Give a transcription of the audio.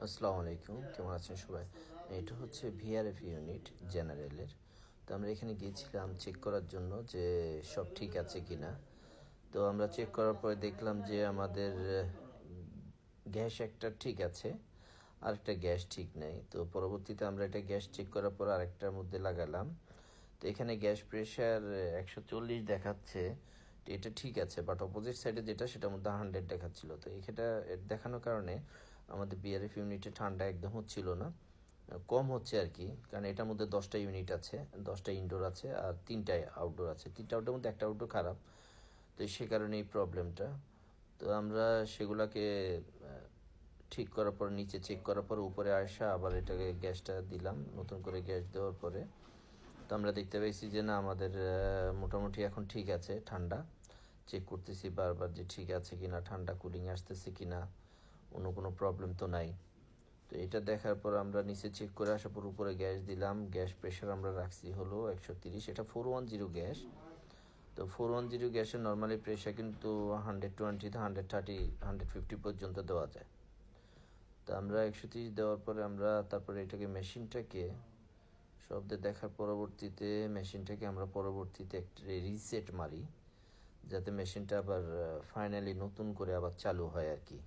আসসালামু আলাইকুম, কেমন আছেন সবাই? এটা হচ্ছে ভিআরএফ ইউনিট জেনারেলের। তো আমরা এখানে গিয়েছিলাম চেক করার জন্য যে সব ঠিক আছে কিনা। তো আমরা চেক করার পরে দেখলাম যে আমাদের গ্যাস একটা ঠিক আছে, আরেকটা গ্যাস ঠিক নেই। তো পরবর্তীতে আমরা এটা গ্যাস চেক করার পর আরেকটার মধ্যে লাগালাম। তো এখানে গ্যাস প্রেশার 140 দেখাচ্ছে। তো এটা ঠিক আছে, বাট অপোজিট সাইডে যেটা সেটার মধ্যে 100 দেখাচ্ছিল। তো এটা দেখানোর কারণে আমাদের বিআরএফ ইউনিটে ঠান্ডা একদম হচ্ছিল না, কম হচ্ছে আর কি। কারণ এটার মধ্যে 10টা ইউনিট আছে, 10টা ইনডোর আছে আর 3টায় আউটডোর আছে। 3টা আউটডোর মধ্যে একটা আউটডোর খারাপ, তো সে কারণে এই প্রবলেমটা। তো আমরা সেগুলাকে ঠিক করার পর, নিচে চেক করার পর উপরে আসা আবার এটাকে গ্যাসটা দিলাম। নতুন করে গ্যাস দেওয়ার পরে তো আমরা দেখতে পেয়েছি যে না, আমাদের মোটামুটি এখন ঠিক আছে ঠান্ডা। চেক করতেছি বারবার যে ঠিক আছে কিনা, ঠান্ডা কুলিং আসতেছে কিনা, অন্য কোনো প্রবলেম তো নাই। তো এটা দেখার পর আমরা নিচে চেক করে আসার পর উপরে গ্যাস দিলাম। গ্যাস প্রেশার আমরা রাখছি হলো 130, এটা 410 গ্যাস। তো 410 গ্যাসের নর্মালি প্রেশার কিন্তু 120 130 150 পর্যন্ত দেওয়া যায়। তো আমরা 130 দেওয়ার পরে আমরা তারপরে এটাকে মেশিনটাকে শব্দে দেখার পরবর্তীতে মেশিনটাকে আমরা পরবর্তীতে একটা রিসেট মারি, যাতে মেশিনটা আবার ফাইনালি নতুন করে আবার চালু হয় আর কি।